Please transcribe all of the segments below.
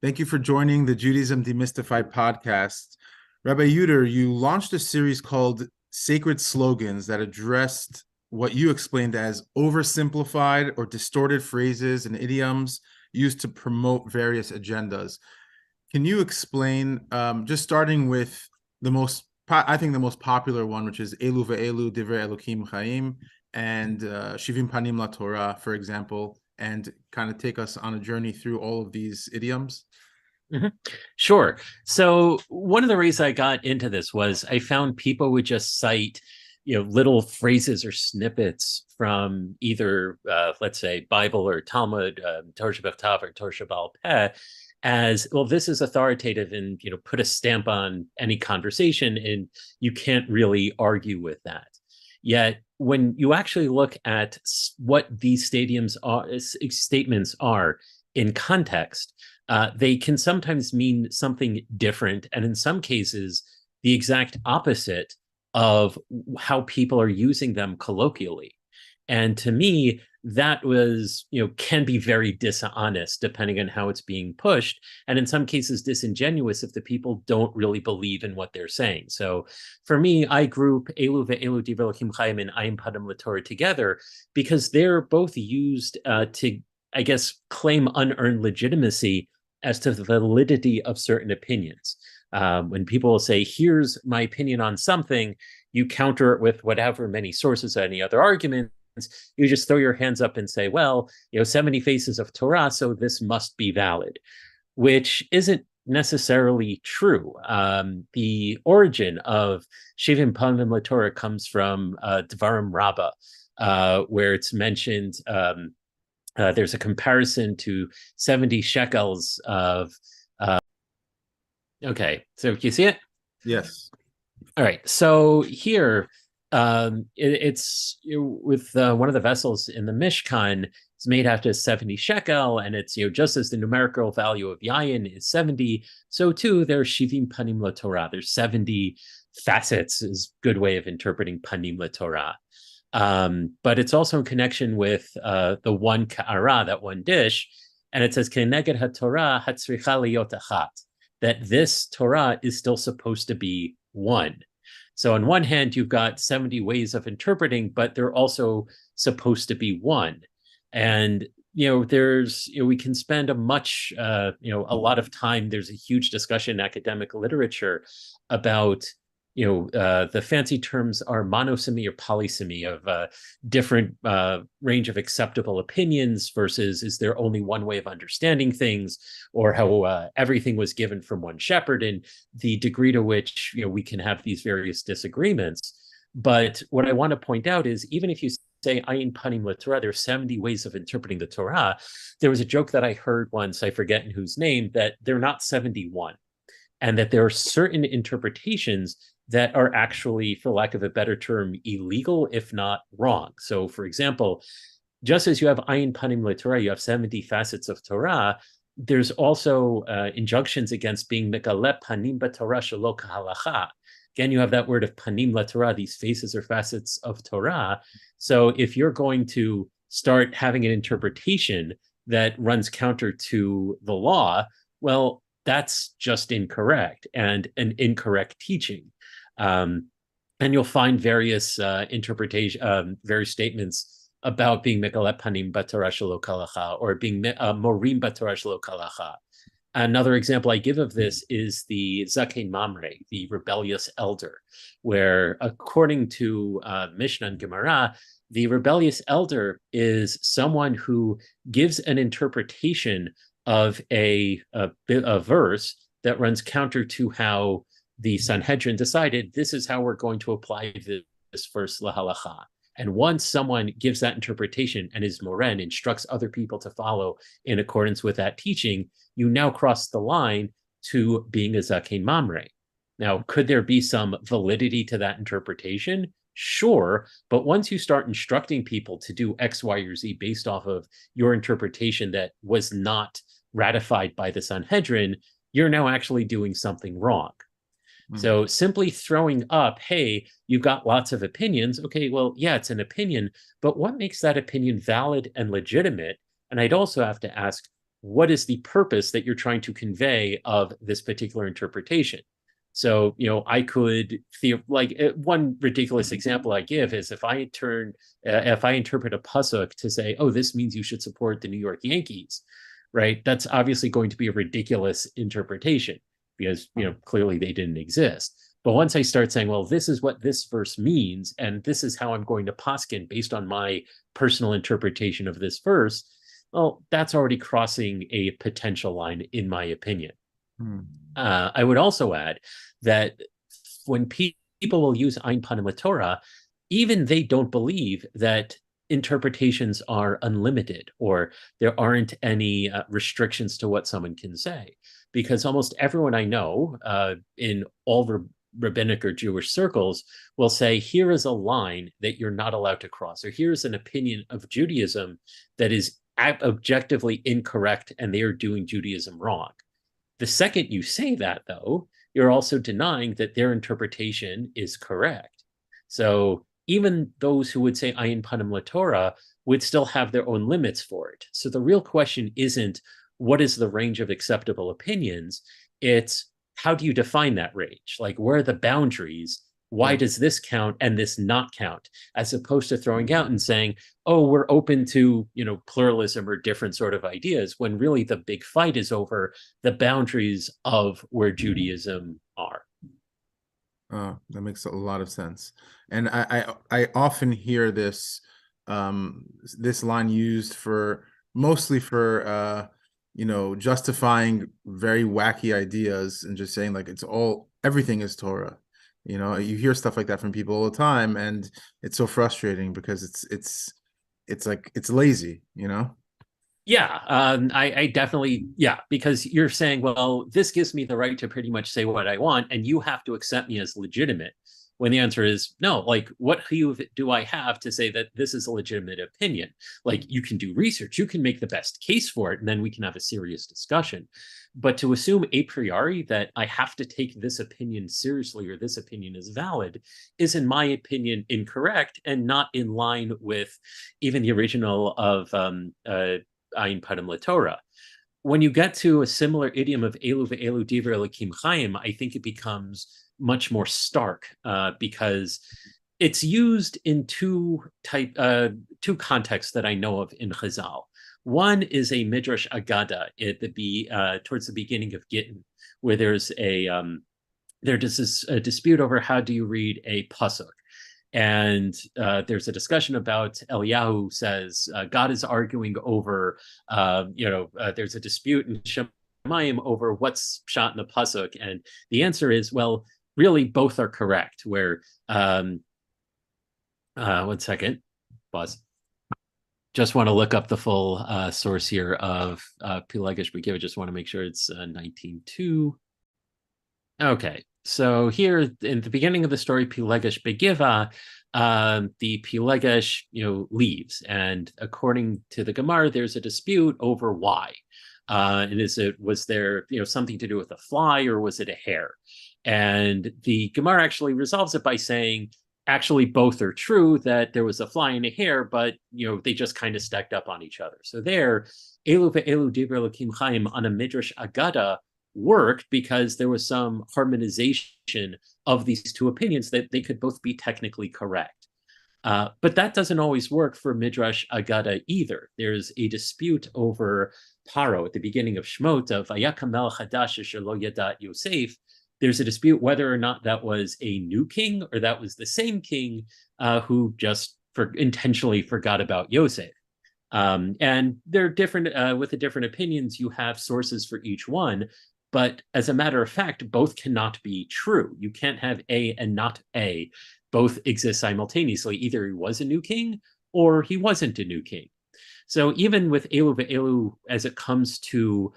Thank you for joining the Judaism Demystified podcast. Rabbi Yuter, you launched a series called Sacred Slogans that addressed what you explained as oversimplified or distorted phrases and idioms used to promote various agendas. Can you explain, just starting with the most popular one, which is Eilu ve'Eilu, Divrei Elokim Hayyim, and Shivim Panim La Torah, for example, and kind of take us on a journey through all of these idioms? Mm-hmm. Sure. So one of the reasons I got into this was I found people would just cite, little phrases or snippets from either, let's say, Bible or Talmud, Torah Shebechtav or Torah Sheba'al Peh, as well. This is authoritative, and put a stamp on any conversation, and you can't really argue with that. Yet, when you actually look at what these statements are in context, they can sometimes mean something different, and in some cases, the exact opposite of how people are using them colloquially. And to me, that was, can be very dishonest depending on how it's being pushed, and in some cases disingenuous if the people don't really believe in what they're saying. So for me, I group Eilu ve'Eilu Divrei Elokim Chaim and Ayim Padam LaTorah together because they're both used to, I guess, claim unearned legitimacy as to the validity of certain opinions. When people will say, here's my opinion on something, you counter it with whatever many sources or any other arguments. You just throw your hands up and say, well, 70 Faces of Torah, so this must be valid, which isn't necessarily true. The origin of Shivim Panim LaTorah comes from Dvarim Rabbah, where it's mentioned, there's a comparison to 70 shekels of, okay, so you see it? Yes. All right, so here, it's with one of the vessels in the Mishkan. It's made after 70 shekel, and it's, just as the numerical value of yayin is 70, so too there's Shivim Panim LaTorah. There's 70 facets, is a good way of interpreting Panim LaTorah. But it's also in connection with the one ka'ara, that one dish, and it says Keneged haTorah hatzricha liyot achat, that this Torah is still supposed to be one. So on one hand, you've got 70 ways of interpreting, but they're also supposed to be one. And there's we can spend a lot of time. There's a huge discussion in academic literature about the fancy terms are monosemy or polysemy of different range of acceptable opinions versus is there only one way of understanding things, or how everything was given from one shepherd, and the degree to which we can have these various disagreements. But what I want to point out is, even if you say Ayin Panim LaTorah, there's 70 ways of interpreting the Torah. There was a joke that I heard once, I forget in whose name, that they're not 71, and that there are certain interpretations that are actually, for lack of a better term, illegal, if not wrong. So, for example, just as you have Ayin Panim LaTorah, you have 70 facets of Torah, there's also injunctions against being Megaleh Panim BaTorah Shelo Kahalacha. Again, you have that word of Panim LaTorah, these faces or facets of Torah. So if you're going to start having an interpretation that runs counter to the law, well, that's just incorrect and an incorrect teaching. And you'll find various various statements about being Megaleh Panim BaTorah Shelo Kahalacha, or being Morim BaTorah Shelo Kahalacha. Another example I give of this is the Zakein Mamre, the rebellious elder, where according to Mishnah and Gemara, the rebellious elder is someone who gives an interpretation of a verse that runs counter to how the Sanhedrin decided this is how we're going to apply this verse lahalacha. And once someone gives that interpretation and is moren, instructs other people to follow in accordance with that teaching, you now cross the line to being a Zakein Mamre. Now, could there be some validity to that interpretation? Sure, but once you start instructing people to do X, Y, or Z based off of your interpretation that was not ratified by the Sanhedrin, you're now actually doing something wrong. So simply throwing up, hey, you've got lots of opinions. Okay, well, yeah, it's an opinion, but what makes that opinion valid and legitimate? And I'd also have to ask, what is the purpose that you're trying to convey of this particular interpretation? So, I could feel like one ridiculous example I give is if I interpret a pasuk to say, oh, this means you should support the New York Yankees, right? That's obviously going to be a ridiculous interpretation because, clearly they didn't exist. But once I start saying, well, this is what this verse means, and this is how I'm going to poskin based on my personal interpretation of this verse, well, that's already crossing a potential line, in my opinion. I would also add that when people will use Ein Panim Torah, even they don't believe that interpretations are unlimited or there aren't any restrictions to what someone can say. Because almost everyone I know in all rabbinic or Jewish circles will say, here is a line that you're not allowed to cross, or here's an opinion of Judaism that is objectively incorrect and they are doing Judaism wrong. The second you say that, though, you're also denying that their interpretation is correct. So even those who would say Ein Panim Torah would still have their own limits for it. So the real question isn't what is the range of acceptable opinions, it's how do you define that range? Like, where are the boundaries? Why does this count and this not count? As opposed to throwing out and saying, oh, we're open to, pluralism or different sort of ideas, when really the big fight is over the boundaries of where Judaism are. That makes a lot of sense. And I often hear this line used mostly for justifying very wacky ideas and just saying like everything is Torah. You hear stuff like that from people all the time, and it's so frustrating because it's like it's lazy, Yeah, I definitely, because you're saying, well, this gives me the right to pretty much say what I want, and you have to accept me as legitimate. When the answer is no, like, what do I have to say that this is a legitimate opinion? Like, you can do research, you can make the best case for it, and then we can have a serious discussion. But to assume a priori that I have to take this opinion seriously or this opinion is valid is, in my opinion, incorrect and not in line with even the original of Ein Panim Torah. When you get to a similar idiom of Eilu ve'Eilu Divrei Elokim Hayyim, I think it becomes much more stark because it's used in two contexts that I know of in Chazal. One is a Midrash Agada towards the beginning of Gittin, where there's a dispute over how do you read a pasuk. And there's a discussion about Eliyahu says God is arguing over, there's a dispute in Shemayim over what's shot in the pasuk, and the answer is, well, really both are correct. Where 1 second, pause. Just want to look up the full source here of Pilegesh Begiva. Just want to make sure it's 19.2. Okay. So here in the beginning of the story, Pilegesh Begiva, the Pilegesh, leaves, and according to the Gemara, there's a dispute over why. And was there something to do with a fly or was it a hair? And the Gemara actually resolves it by saying, actually both are true, that there was a fly and a hair, but they just kind of stacked up on each other. So there, Eilu ve'Eilu Divrei Elokim Hayyim on a Midrash Agada worked because there was some harmonization of these two opinions that they could both be technically correct. But that doesn't always work for Midrash Agada either. There's a dispute over Paro at the beginning of Shmot of Vayakam Melech Hadash Asher Lo Yadat Yosef. There's a dispute whether or not that was a new king or that was the same king who just intentionally forgot about Yosef. And they're different with the different opinions. You have sources for each one. But as a matter of fact, both cannot be true. You can't have A and not A. Both exist simultaneously. Either he was a new king or he wasn't a new king. So even with Eilu ve'Eilu, as it comes to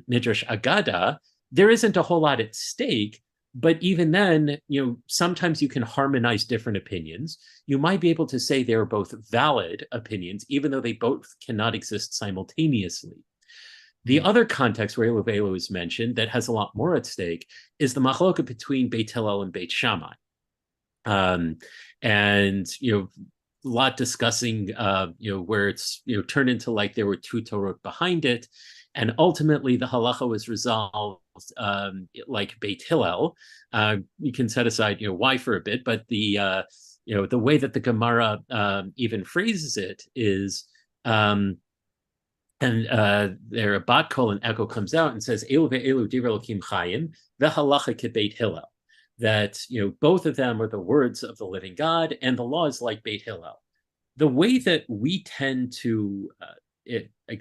Midrash Agada, there isn't a whole lot at stake. But even then, sometimes you can harmonize different opinions. You might be able to say they're both valid opinions, even though they both cannot exist simultaneously. The other context where Eilu ve'Eilu is mentioned that has a lot more at stake is the machloket between Beit Hillel and Beit Shammai. And lot discussing, where it's, turned into like there were two Torot behind it. And ultimately, the halacha was resolved like Beit Hillel. You can set aside, why for a bit, but the way that the Gemara even phrases it is, and there a bat kol and echo comes out and says, Eilu ve'eilu Divrei Elokim Hayyim, ve'halacha kebeit Hillel. That both of them are the words of the living God, and the law is like Beit Hillel. The way that we tend to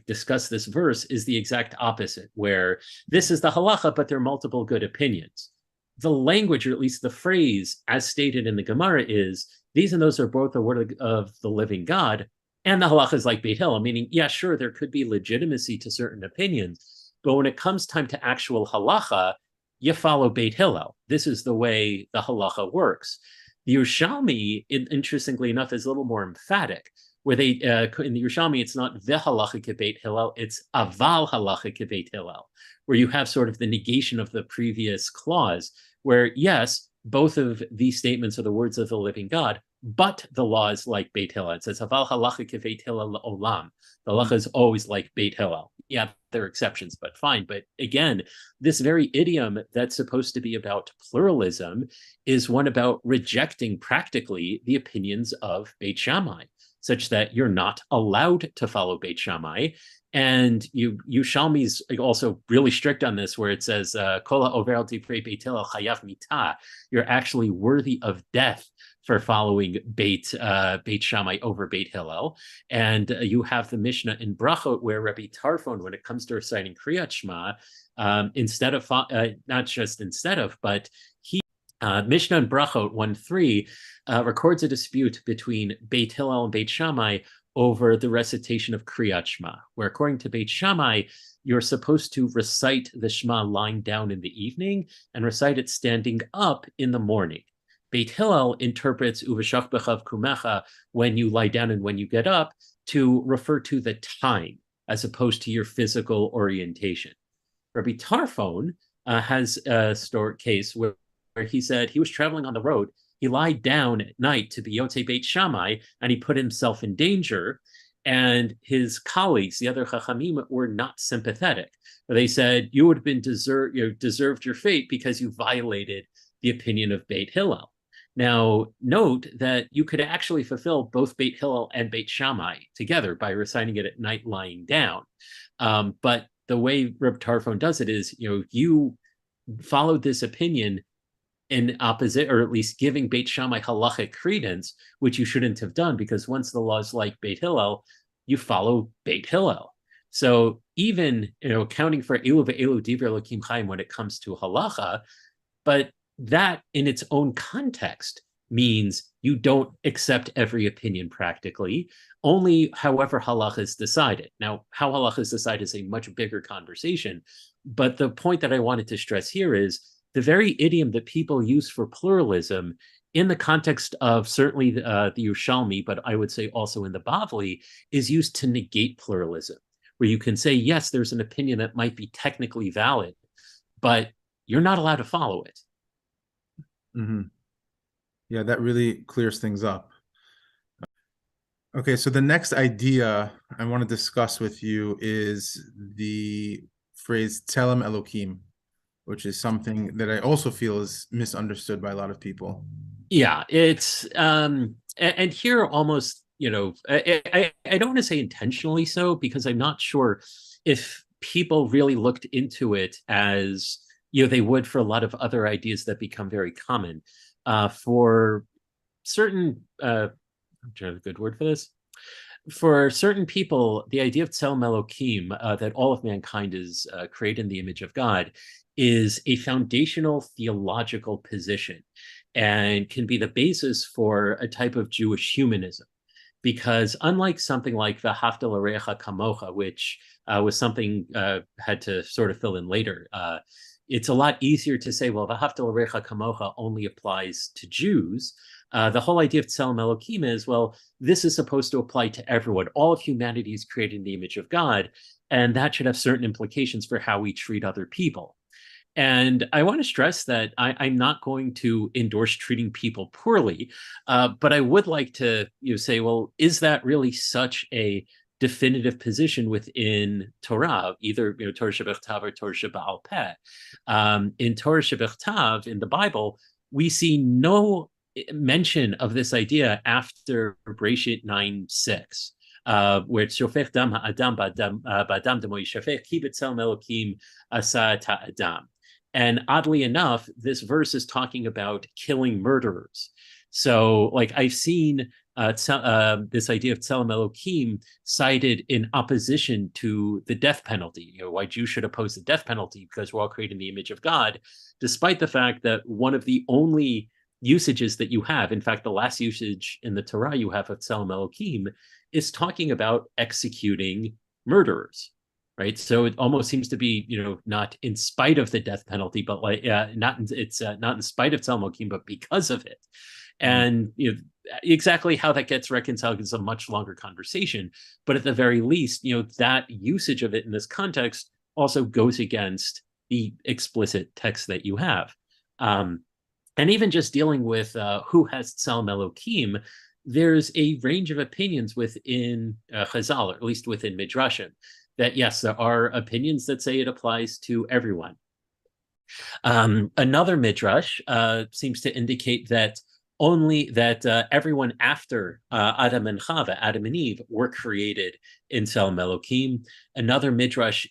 discuss this verse is the exact opposite, where this is the halacha, but there are multiple good opinions. The language, or at least the phrase, as stated in the Gemara, is these and those are both the word of the living God, and the halacha is like Beit Hillel, meaning, yeah, sure, there could be legitimacy to certain opinions, but when it comes time to actual halacha, you follow Beit Hillel. This is the way the halacha works. The Yerushalmi, interestingly enough, is a little more emphatic, where they, in the Yerushalmi, it's not the halacha kebeit Hillel, it's aval halacha kebeit Hillel, where you have sort of the negation of the previous clause, where yes, both of these statements are the words of the living God, but the law is like Beit Hillel. It says aval halacha kebeit Hillel olam. The halacha is always like Beit Hillel. Yeah, there are exceptions, but fine. But again, this very idiom that's supposed to be about pluralism is one about rejecting practically the opinions of Beit Shammai, such that you're not allowed to follow Beit Shammai. And Yerushalmi's also really strict on this, where it says, "Kol ha'over al divrei Beit Hillel chayav mitah." You're actually worthy of death for following Beit Shammai over Beit Hillel. And you have the Mishnah in Brachot, where Rabbi Tarfon, when it comes to reciting Kriyat Shema, instead of not just instead of, but he Mishnah in Brachot 1:3 records a dispute between Beit Hillel and Beit Shammai over the recitation of Kriyat Shema, where according to Beit Shammai, you're supposed to recite the Shema lying down in the evening and recite it standing up in the morning. Beit Hillel interprets uveshach bechav kumecha, when you lie down and when you get up, to refer to the time as opposed to your physical orientation. Rabbi Tarfon has a case where he said he was traveling on the road. He lied down at night to be Yotzei Beit Shammai, and he put himself in danger. And his colleagues, the other Chachamim, were not sympathetic. They said, you would have been deserved your fate because you violated the opinion of Beit Hillel. Now, note that you could actually fulfill both Beit Hillel and Beit Shammai together by reciting it at night lying down. But the way Reb Tarfon does it is, you followed this opinion in opposite, or at least giving Beit Shammai halachic credence, which you shouldn't have done, because once the law is like Beit Hillel, you follow Beit Hillel. So even, accounting for Eilu ve'eilu Divrei Elokim Chaim when it comes to halacha, but that in its own context means you don't accept every opinion practically, only however halacha is decided. Now, how halacha is decided is a much bigger conversation, but the point that I wanted to stress here is the very idiom that people use for pluralism in the context of certainly the Yerushalmi, but I would say also in the Bavli, is used to negate pluralism, where you can say, yes, there's an opinion that might be technically valid, but you're not allowed to follow it. Mm-hmm. Yeah, that really clears things up. Okay, so the next idea I want to discuss with you is the phrase Tzelem Elokim, which is something that I also feel is misunderstood by a lot of people. Yeah, it's and here almost, I don't want to say intentionally so, because I'm not sure if people really looked into it as they would for a lot of other ideas that become very common. For certain, I'm trying to have a good word for this. For certain people, the idea of Tzelem Elokim, that all of mankind is created in the image of God, is a foundational theological position and can be the basis for a type of Jewish humanism. Because unlike something like V'ahavta l'reacha kamocha, which was something had to sort of fill in later, it's a lot easier to say, well, V'ahavta l'reacha kamocha only applies to Jews. The whole idea of Tzelem Elokim is, well, this is supposed to apply to everyone. All of humanity is created in the image of God, and that should have certain implications for how we treat other people. And I want to stress that I'm not going to endorse treating people poorly, but I would like to say, well, is that really such a definitive position within Torah, either Torah Shebechtav or Torah Sheba'al Peh? In Torah Shebechtav, in the Bible, we see no mention of this idea after Bereshit 9:6. Where it's shofech dam ha'adam ba'adam demo yishafech ki b'tzelem Elokim asa ta'adam. And oddly enough, this verse is talking about killing murderers. So, like, I've seen this idea of Tzelem Elokim cited in opposition to the death penalty. Why Jews should oppose the death penalty, because we're all created in the image of God, despite the fact that one of the only usages that you have, in fact, the last usage in the Torah you have of Tzelem Elokim, is talking about executing murderers. Right, so it almost seems to be, not in spite of the death penalty, but like, not in spite of Tzelem Elokim, but because of it. And exactly how that gets reconciled is a much longer conversation. But at the very least, that usage of it in this context also goes against the explicit text that you have. And even just dealing with who has Tzelem Elokim, there's a range of opinions within Chazal, or at least within Midrashim, that yes, there are opinions that say it applies to everyone. Another midrash seems to indicate that everyone after Adam and Chava, Adam and Eve, were created in Tzelem Elokim. Another midrash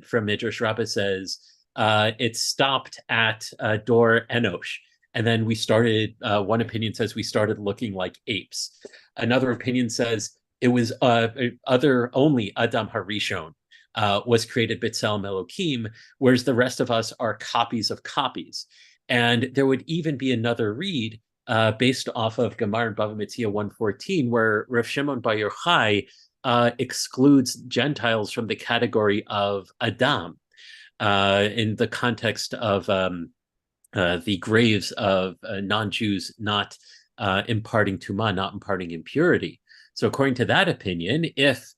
from Midrash Rabbah says it stopped at Dor Enosh. And then we started, one opinion says we started looking like apes. Another opinion says it was only Adam Harishon was created b'Tzelem Elokim, whereas the rest of us are copies of copies. And there would even be another read based off of Gemara and Bava Metzia 114, where Rav Shimon Bar Yochai excludes Gentiles from the category of Adam in the context of the graves of non-Jews not imparting tumah, not imparting impurity. So according to that opinion, if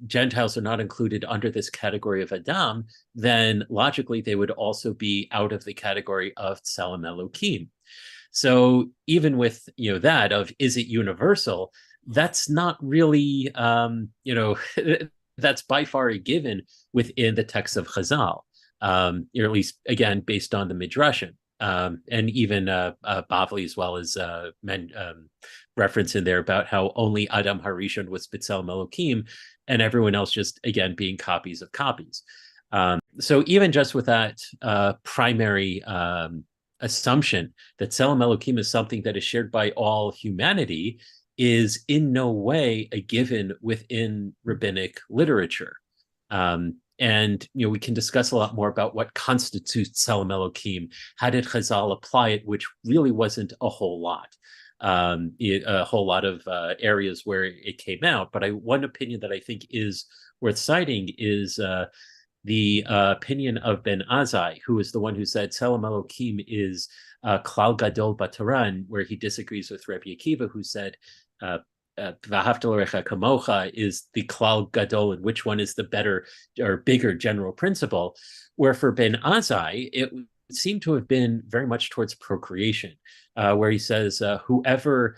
Gentiles are not included under this category of Adam, then logically they would also be out of the category of Tzelem Elokim. So even with that of is it universal, that's not really that's by far a given within the text of Chazal, or at least again based on the Midrashim. And even Bavli, as well as reference in there about how only Adam Harishon was b'Tzelem Elokim, and everyone else just, again, being copies of copies. So even just with that primary assumption that Tzelem Elokim is something that is shared by all humanity is in no way a given within rabbinic literature. And we can discuss a lot more about what constitutes Tzelem Elokim. How did Chazal apply it, which really wasn't a whole lot. A whole lot of areas where it came out. But one opinion that I think is worth citing is the opinion of Ben Azai, who is the one who said Tzelem Elokim is Klal Gadol B'Torah, where he disagrees with Rabbi Akiva, who said V'ahavta l'recha kamocha is the Klal Gadol, and which one is the better or bigger general principle, where for Ben Azai, it seemed to have been very much towards procreation, where he says, whoever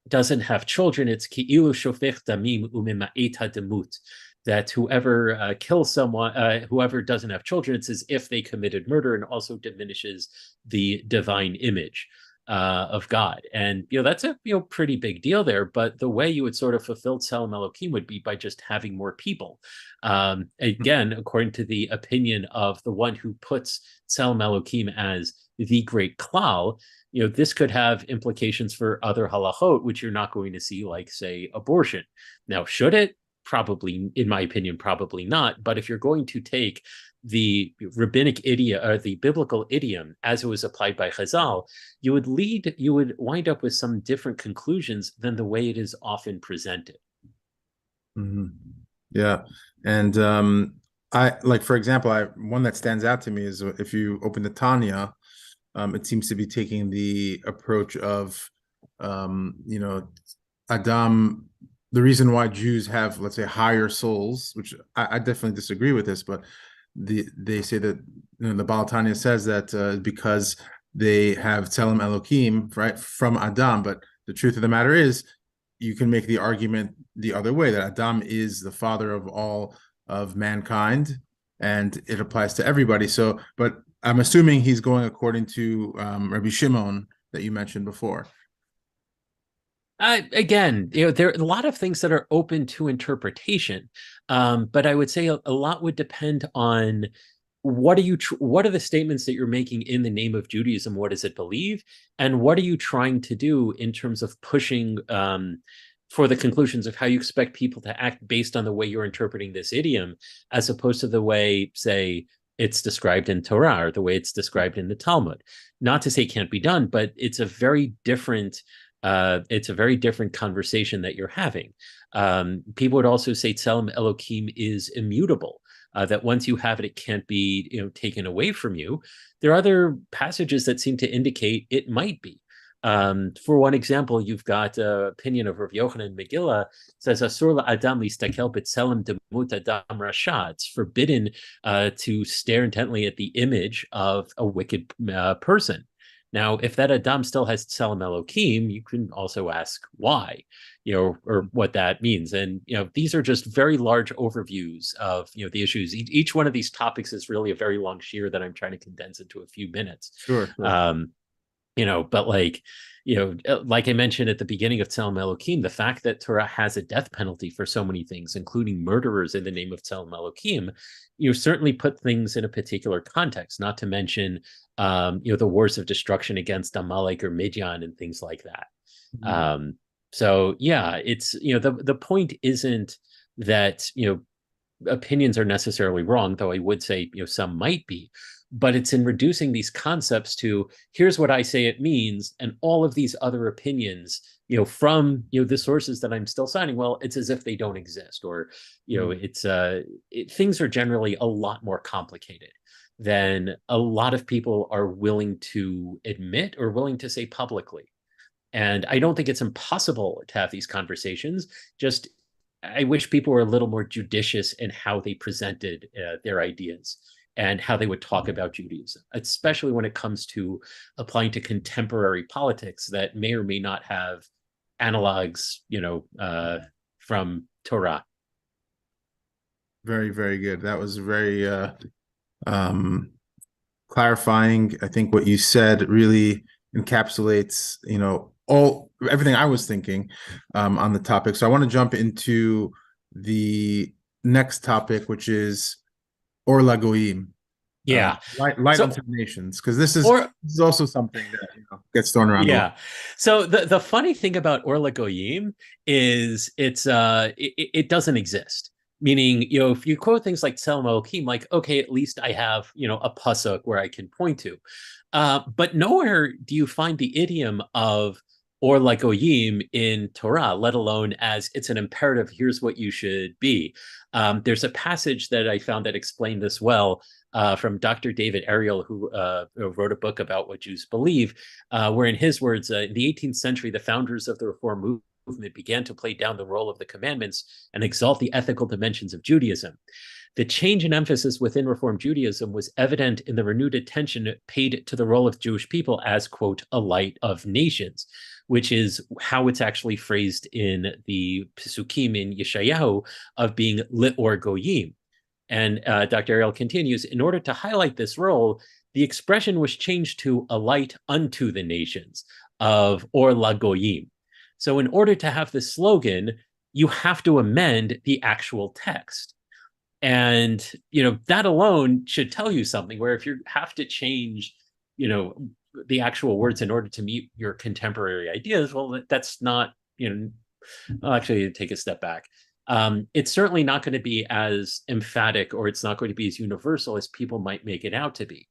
doesn't have children, it's ki'ilu shofech damim umima'et hademut, that whoever kills someone, whoever doesn't have children, it's as if they committed murder, and also diminishes the divine image of God. And that's a pretty big deal there. But the way you would sort of fulfill Tzelem Elokim would be by just having more people. Again, according to the opinion of the one who puts Tzelem Elokim as the great klal, this could have implications for other halachot, which you're not going to see, like, say, abortion. Now, should it? Probably, in my opinion, probably not. But if you're going to take the rabbinic idiom or the biblical idiom as it was applied by Chazal, you would wind up with some different conclusions than the way it is often presented. Mm-hmm. Yeah. And for example, one that stands out to me is if you open the Tanya, it seems to be taking the approach of, Adam. The reason why Jews have, let's say, higher souls, which I definitely disagree with this, but they say that the Baal Tanya says that because they have Tzelem Elokim, right, from Adam. But the truth of the matter is, you can make the argument the other way, that Adam is the father of all of mankind, and it applies to everybody. So, but I'm assuming he's going according to Rabbi Shimon that you mentioned before. Again, there are a lot of things that are open to interpretation, but I would say a lot would depend on what are the statements that you're making in the name of Judaism? What does it believe, and what are you trying to do in terms of pushing for the conclusions of how you expect people to act based on the way you're interpreting this idiom, as opposed to the way, say, it's described in Torah or the way it's described in the Talmud. Not to say it can't be done, but it's a very different conversation that you're having. People would also say Tzelem Elokim is immutable, that once you have it, it can't be taken away from you. There are other passages that seem to indicate it might be. For one example, you've got opinion of Rav Yochanan Megillah says Asur Adam listakel b'tzelem demut Adam rasha. It's forbidden to stare intently at the image of a wicked person. Now, if that Adam still has Tzelem Elokim, you can also ask why, or what that means. And, these are just very large overviews of, the issues. Each one of these topics is really a very long shiur that I'm trying to condense into a few minutes. Sure. But like I mentioned at the beginning of Tzelem Elokim, the fact that Torah has a death penalty for so many things, including murderers in the name of Tzelem Elokim, certainly put things in a particular context, not to mention, the wars of destruction against Amalek or Midian and things like that. Mm-hmm. So yeah, it's, the point isn't that, opinions are necessarily wrong, though I would say, some might be, but it's in reducing these concepts to, here's what I say it means, and all of these other opinions, from, the sources that I'm still citing, well, it's as if they don't exist, or, things are generally a lot more complicated than a lot of people are willing to admit or willing to say publicly. And I don't think it's impossible to have these conversations. Just, I wish people were a little more judicious in how they presented their ideas and how they would talk about Judaism, especially when it comes to applying to contemporary politics that may or may not have analogs, from Torah. Very, very good. That was very clarifying. I think what you said really encapsulates, everything I was thinking on the topic. So I want to jump into the next topic, which is Ohr Lagoyim. Yeah, light unto the nations, because this is also something that gets thrown around. Yeah. So the funny thing about Ohr Lagoyim is it doesn't exist. Meaning, if you quote things like Tzelem Elokim, like, okay, at least I have, a pasuk where I can point to. But nowhere do you find the idiom of Ohr Lagoyim in Torah, let alone as it's an imperative, here's what you should be. There's a passage that I found that explained this well from Dr. David Ariel, who wrote a book about what Jews believe, where in his words, in the 18th century, the founders of the Reform movement began to play down the role of the commandments and exalt the ethical dimensions of Judaism. The change in emphasis within Reform Judaism was evident in the renewed attention paid to the role of Jewish people as, quote, a light of nations, which is how it's actually phrased in the Pesukim in Yeshayahu of being Ohr Goyim. And Dr. Ariel continues, in order to highlight this role, the expression was changed to a light unto the nations of Ohr Lagoyim. So in order to have this slogan, you have to amend the actual text. And, that alone should tell you something, where if you have to change, the actual words in order to meet your contemporary ideas, well, that's not, I'll actually take a step back. It's certainly not going to be as emphatic, or it's not going to be as universal as people might make it out to be.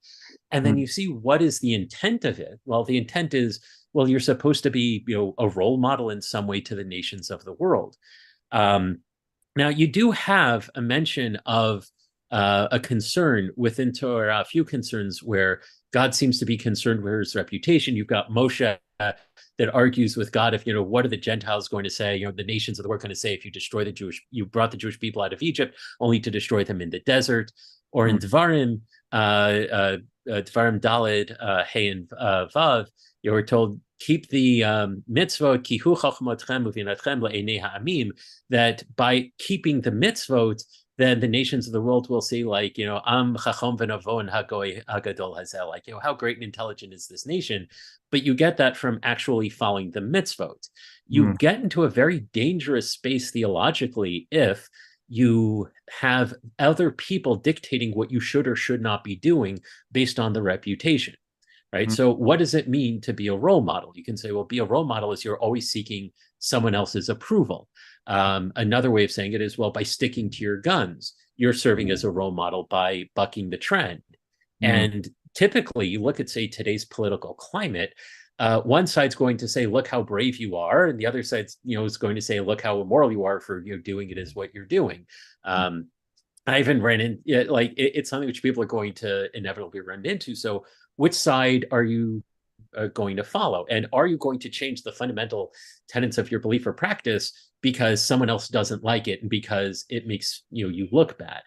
And then you see, what is the intent of it? Well, the intent is, well, you're supposed to be, a role model in some way to the nations of the world. Now, you do have a mention of a concern within Torah, a few concerns where God seems to be concerned with his reputation. You've got Moshe that argues with God, if, what are the Gentiles going to say? The nations of the world going to say if you brought the Jewish people out of Egypt only to destroy them in the desert. Or in Dvarim, Dvarim Daled, Hey and Vav, you were told, keep the mitzvot, kihu chachmotchem uvinatchem le'enei ha'amim, that by keeping the mitzvot, then the nations of the world will see, like, am chacham v'navon hagoy hagadol hazel, like, how great and intelligent is this nation? But you get that from actually following the mitzvot. You get into a very dangerous space theologically if you have other people dictating what you should or should not be doing based on the reputation, right? So what does it mean to be a role model? You can say, well, be a role model is you're always seeking someone else's approval. Another way of saying it is, well, by sticking to your guns, you're serving as a role model by bucking the trend. And typically, you look at, say, today's political climate, one side's going to say, look how brave you are, and the other side, is going to say, look how immoral you are for doing it as what you're doing. I even ran in, it's something which people are going to inevitably run into. So which side are you going to follow? And are you going to change the fundamental tenets of your belief or practice because someone else doesn't like it and because it makes you look bad?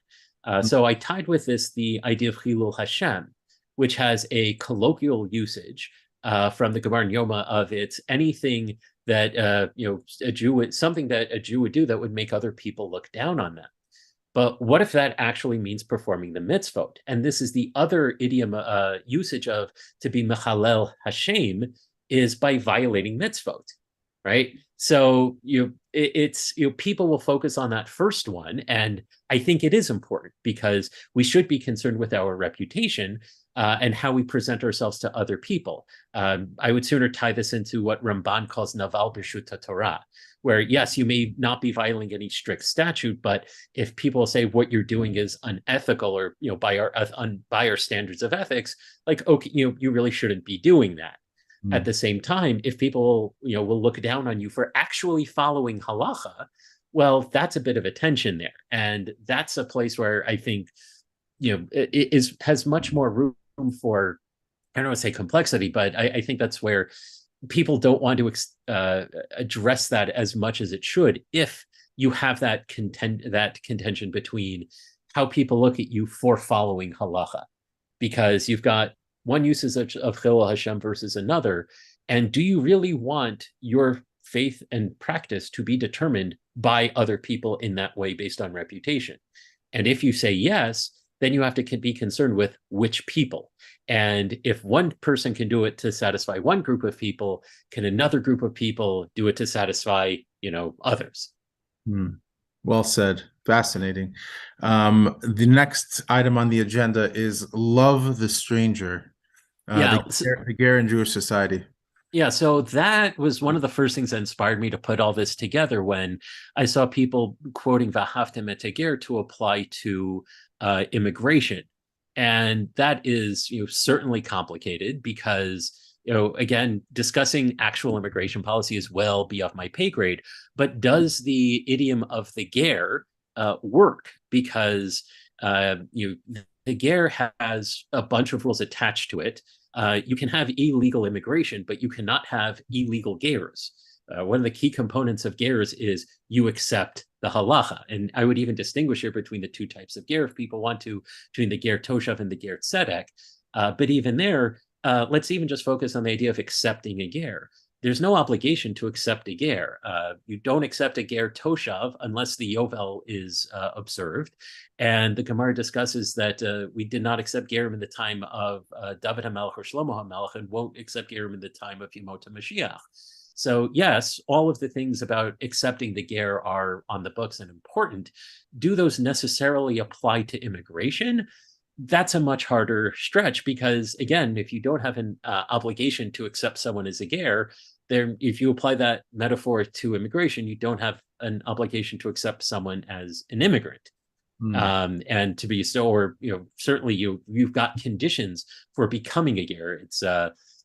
So I tied with this the idea of Chilul Hashem, which has a colloquial usage from the Gemara Yoma of it's anything that something that a Jew would do that would make other people look down on them. But what if that actually means performing the mitzvot? And this is the other idiom usage of to be mechalel Hashem is by violating mitzvot, right? So people will focus on that first one, and I think it is important because we should be concerned with our reputation and how we present ourselves to other people. I would sooner tie this into what Ramban calls naval b'shut Torah, where yes, you may not be violating any strict statute, but if people say what you're doing is unethical or by our standards of ethics, like, okay, you really shouldn't be doing that. At the same time, if people will look down on you for actually following halacha, well, that's a bit of a tension there, and that's a place where I think it has much more room for, I don't want to say complexity, but I think that's where people don't want to address that as much as it should if you have that contention between how people look at you for following halacha, because you've got one usage of Chilul Hashem versus another, and do you really want your faith and practice to be determined by other people in that way based on reputation? And if you say yes, then you have to be concerned with which people. And if one person can do it to satisfy one group of people, can another group of people do it to satisfy, others? Well said. Fascinating. The next item on the agenda is love the stranger. The ger in Jewish society. Yeah, so that was one of the first things that inspired me to put all this together when I saw people quoting V'ahavtem et hager to apply to immigration. And that is certainly complicated because, again, discussing actual immigration policy is well beyond my pay grade. But does the idiom of the ger work? Because the ger has a bunch of rules attached to it. You can have illegal immigration, but you cannot have illegal gers. One of the key components of gers is you accept the halacha. And I would even distinguish here between the two types of ger if people want to, between the ger toshav and the ger tzedek. But even there, let's even just focus on the idea of accepting a ger. There's no obligation to accept a ger. You don't accept a ger toshav unless the yovel is observed. And the Gemara discusses that we did not accept gerim in the time of David HaMelech or Shlomo HaMelech, and won't accept gerim in the time of Yemot HaMashiach. So yes, all of the things about accepting the ger are on the books and important. Do those necessarily apply to immigration? That's a much harder stretch because, again, if you don't have an obligation to accept someone as a ger, then if you apply that metaphor to immigration, you don't have an obligation to accept someone as an immigrant. And to be so, or certainly you've got conditions for becoming a ger. It's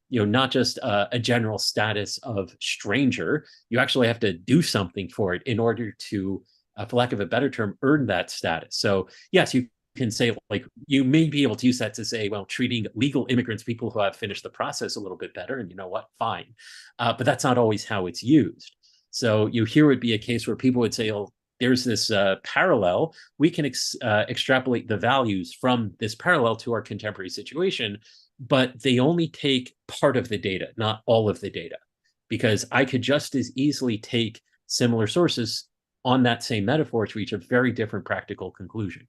not just a general status of stranger. You actually have to do something for it in order to, for lack of a better term, earn that status. So yes, you can say, like, you may be able to use that to say, well, treating legal immigrants, people who have finished the process, a little bit better, and you know what, fine. But that's not always how it's used. So here would be a case where people would say, well, there's this parallel. We can extrapolate the values from this parallel to our contemporary situation, but they only take part of the data, not all of the data, because I could just as easily take similar sources on that same metaphor to reach a very different practical conclusion.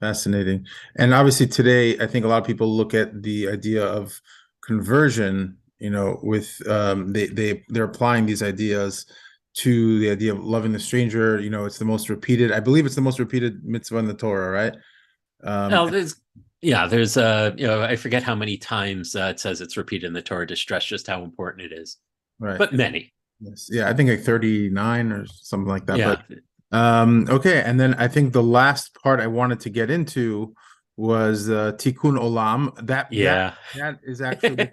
Fascinating. And obviously today, I think a lot of people look at the idea of conversion, with they're applying these ideas to the idea of loving the stranger. It's the most repeated, I believe it's the most repeated mitzvah in the Torah, right? There's I forget how many times it says it's repeated in the Torah to stress just how important it is. Right. But many. Yes. Yeah, I think like 39 or something like that. Yeah. But okay, and then I think the last part I wanted to get into was Tikkun Olam. That is actually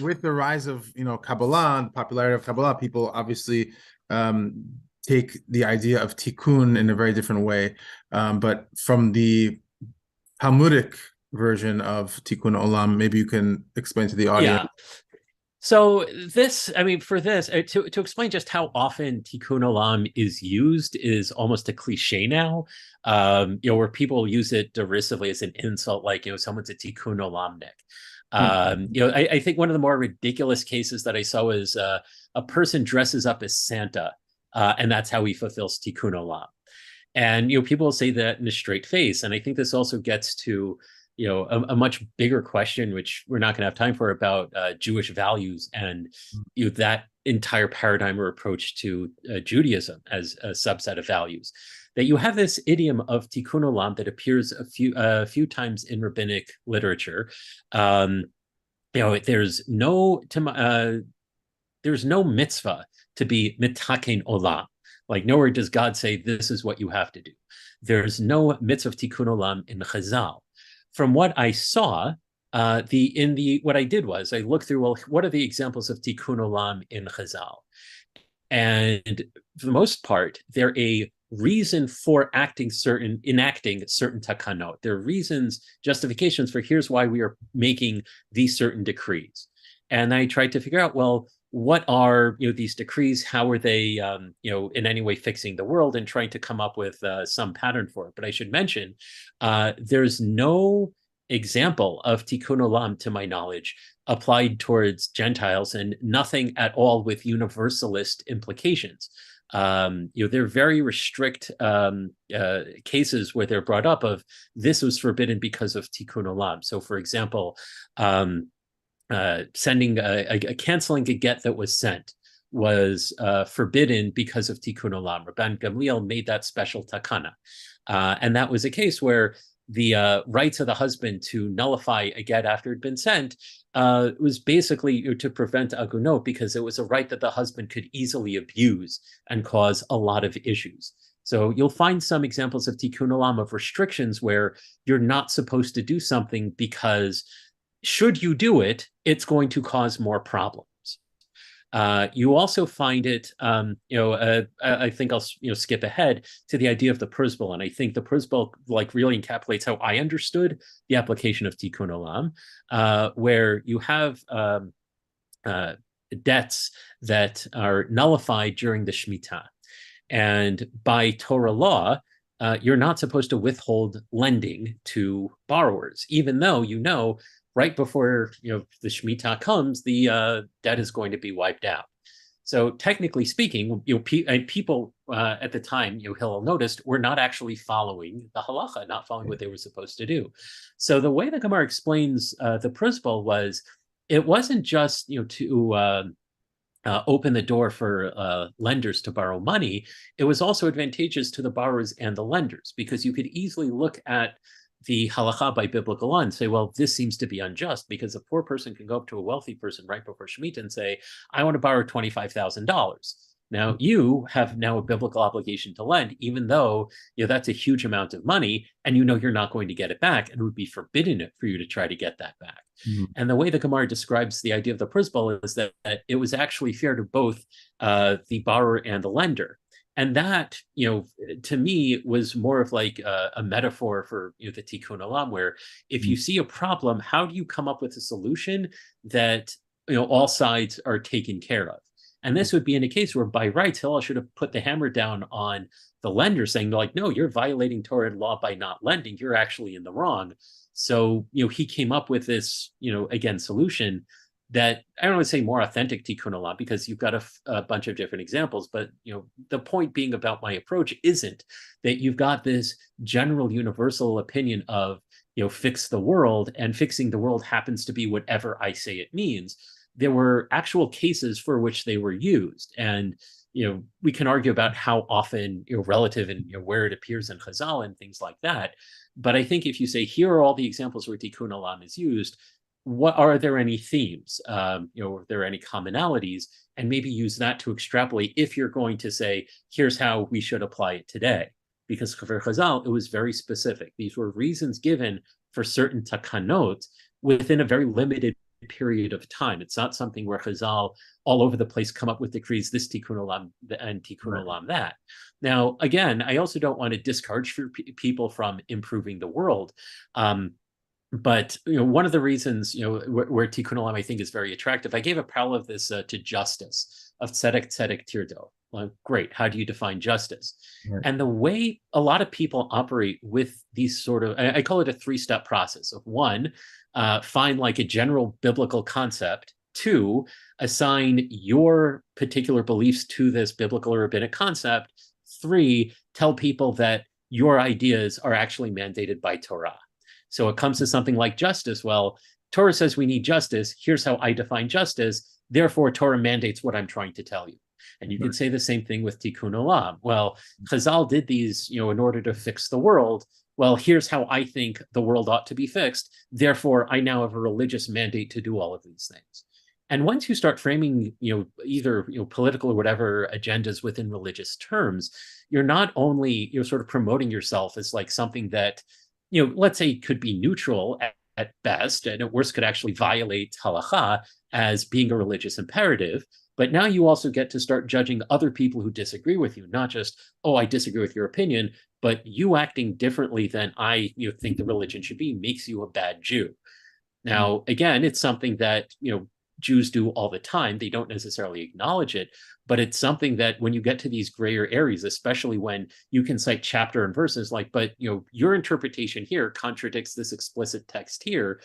with the rise of Kabbalah and the popularity of Kabbalah, people obviously take the idea of Tikkun in a very different way. But from the Talmudic version of Tikkun Olam, maybe you can explain to the audience. Yeah. So to explain just how often Tikkun Olam is used is almost a cliche now, where people use it derisively as an insult, like, someone's a Tikkun Olamnik. I think one of the more ridiculous cases that I saw was a person dresses up as Santa, and that's how he fulfills Tikkun Olam. And, people will say that in a straight face. And I think this also gets to a much bigger question, which we're not going to have time for, about Jewish values and that entire paradigm or approach to Judaism as a subset of values. That you have this idiom of Tikkun Olam that appears a few times in rabbinic literature. There's no mitzvah to be mitaken olam. Like, nowhere does God say this is what you have to do. There's no mitzvah of Tikkun Olam in Chazal. From what I saw, what I did was I looked through, well, what are the examples of Tikkun Olam in Chazal? And for the most part, they're a reason for enacting certain takanot. There are reasons, justifications for here's why we are making these certain decrees. And I tried to figure out, well, what are these decrees? How are they in any way fixing the world, and trying to come up with some pattern for it. But I should mention, there's no example of Tikkun Olam, to my knowledge, applied towards Gentiles, and nothing at all with universalist implications. They're very restrict cases where they're brought up of this was forbidden because of Tikkun Olam. So, for example, canceling a get that was sent was forbidden because of Tikkun Olam. Rabban Gamliel made that special takana. And that was a case where the rights of the husband to nullify a get after it had been sent was basically to prevent agunot, because it was a right that the husband could easily abuse and cause a lot of issues. So you'll find some examples of Tikkun Olam of restrictions where you're not supposed to do something because should you do it, it's going to cause more problems. You also find it, I think I'll skip ahead to the idea of the principle, and I think the principle really encapsulates how I understood the application of Tikkun Olam, where you have debts that are nullified during the Shemitah, and by Torah law, you're not supposed to withhold lending to borrowers, even though right before the Shemitah comes, the debt is going to be wiped out. So technically speaking, people at the time, Hillel noticed, were not actually following the halacha, not following what they were supposed to do. So the way the Gemara explains the principle was, it wasn't just to open the door for lenders to borrow money. It was also advantageous to the borrowers and the lenders, because you could easily look at the halacha by biblical law and say, well, this seems to be unjust, because a poor person can go up to a wealthy person right before Shemitah and say, I want to borrow $25,000. Now, you have a biblical obligation to lend, even though that's a huge amount of money, and you're not going to get it back, and it would be forbidden for you to try to get that back. Mm-hmm. And the way the Gemara describes the idea of the principle is that it was actually fair to both the borrower and the lender. And that, to me, was more of like a metaphor for the Tikkun Olam, where if you see a problem, how do you come up with a solution that all sides are taken care of? And this would be in a case where by rights, Hillel should have put the hammer down on the lender, saying like, no, you're violating Torah law by not lending. You're actually in the wrong. So, he came up with this, again, solution that I don't want to say more authentic Tikkun Olam, because you've got a bunch of different examples. But, the point being about my approach isn't that you've got this general universal opinion of, fix the world, and fixing the world happens to be whatever I say it means. There were actual cases for which they were used. And, we can argue about how often, relative and where it appears in Chazal and things like that. But I think if you say, here are all the examples where Tikkun Olam is used, are there any themes? Are there any commonalities? And maybe use that to extrapolate if you're going to say, here's how we should apply it today. Because for Chazal, it was very specific. These were reasons given for certain takanot within a very limited period of time. It's not something where Chazal all over the place come up with decrees, this Tikkun Olam and Tikkun Olam that. Now, again, I also don't want to discourage people from improving the world. But one of the reasons where Tikkun Olam I think is very attractive, I gave a parallel of this to justice, of tzedek tzedek tirdo. Well, great. How do you define justice? Right. And the way a lot of people operate with these sort of, I call it a 3-step process of 1, find like a general biblical concept. 2, assign your particular beliefs to this biblical or rabbinic concept. 3, tell people that your ideas are actually mandated by Torah. So it comes to something like justice. Well, Torah says we need justice. Here's how I define justice. Therefore, Torah mandates what I'm trying to tell you. And you can say the same thing with Tikkun Olam. Well, Chazal did these, in order to fix the world. Well, here's how I think the world ought to be fixed. Therefore, I now have a religious mandate to do all of these things. And once you start framing, either political or whatever agendas within religious terms, you're not only sort of promoting yourself as like something that, let's say could be neutral at best, and at worst could actually violate halacha as being a religious imperative. But now you also get to start judging other people who disagree with you, not just, oh, I disagree with your opinion, but you acting differently than I think the religion should be makes you a bad Jew. Now, again, it's something that, Jews do all the time. They don't necessarily acknowledge it, but it's something that when you get to these grayer areas, especially when you can cite chapter and verses like, but your interpretation here contradicts this explicit text here,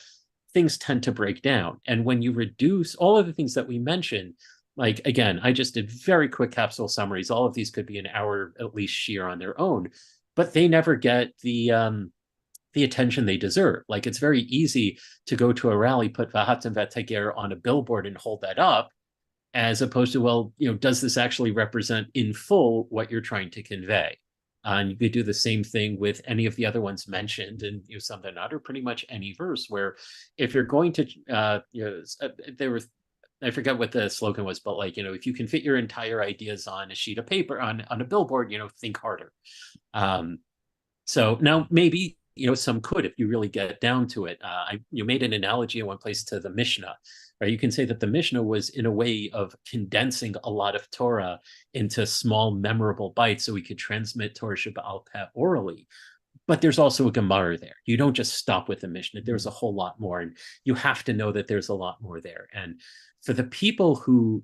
things tend to break down. And when you reduce all of the things that we mentioned, like, again, I just did very quick capsule summaries. All of these could be an hour at least sheer on their own, but they never get the attention they deserve. Like, it's very easy to go to a rally, put Vahatim Vatager on a billboard and hold that up, as opposed to, well, does this actually represent in full what you're trying to convey? And you could do the same thing with any of the other ones mentioned, and some that not, or pretty much any verse where if you're going to, there were, I forget what the slogan was, but like, if you can fit your entire ideas on a sheet of paper, on a billboard, think harder. So now maybe, some could, if you really get down to it. You made an analogy in one place to the Mishnah, right? You can say that the Mishnah was in a way of condensing a lot of Torah into small, memorable bites so we could transmit Torah Shebe'al Peh orally. But there's also a Gemara there. You don't just stop with the Mishnah. There's a whole lot more, and you have to know that there's a lot more there. And for the people who,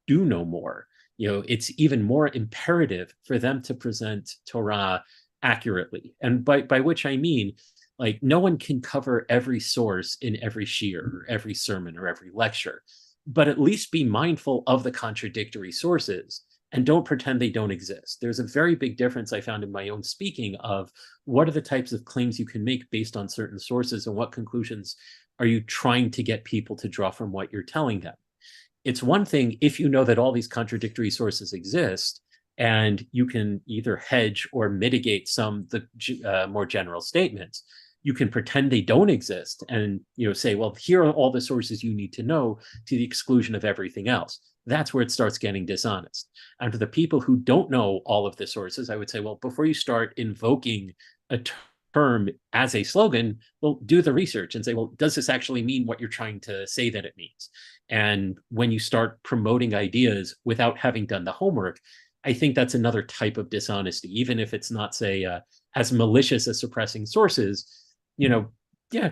do know more, it's even more imperative for them to present Torah accurately. And by which I mean, like, no one can cover every source in every shiur or every sermon or every lecture, but at least be mindful of the contradictory sources and don't pretend they don't exist. There's a very big difference I found in my own speaking of what are the types of claims you can make based on certain sources and what conclusions are you trying to get people to draw from what you're telling them. It's one thing if you know that all these contradictory sources exist and you can either hedge or mitigate some of the more general statements. You can pretend they don't exist and say, well, here are all the sources you need to know to the exclusion of everything else. That's where it starts getting dishonest. And for the people who don't know all of the sources, I would say, well, before you start invoking a term as a slogan, well, do the research and say, well, does this actually mean what you're trying to say that it means? And when you start promoting ideas without having done the homework, I think that's another type of dishonesty, even if it's not, say, as malicious as suppressing sources. Do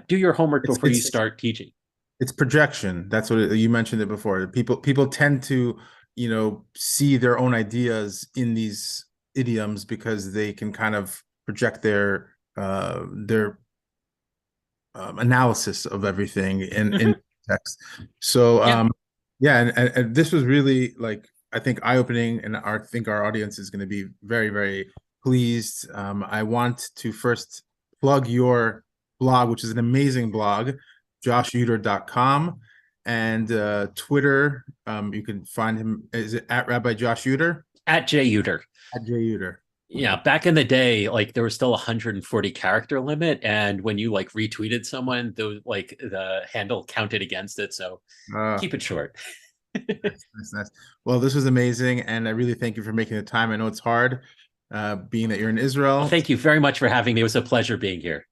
your homework before you start teaching. It's projection. That's what you mentioned it before. People tend to see their own ideas in these idioms, because they can kind of project their analysis of everything in text. So and this was really, like, I think, eye-opening, and I think our audience is going to be very, very pleased. I want to first plug your blog, which is an amazing blog, joshyuter.com, and Twitter. You can find him. Is it at Rabbi Josh Yuter? At J Yuter. At J Yuter. Yeah, back in the day, like, there was still 140 character limit, and when you like retweeted someone, the handle counted against it. So keep it short. Nice. Well, this was amazing, and I really thank you for making the time. I know it's hard, being that you're in Israel. Well, thank you very much for having me. It was a pleasure being here.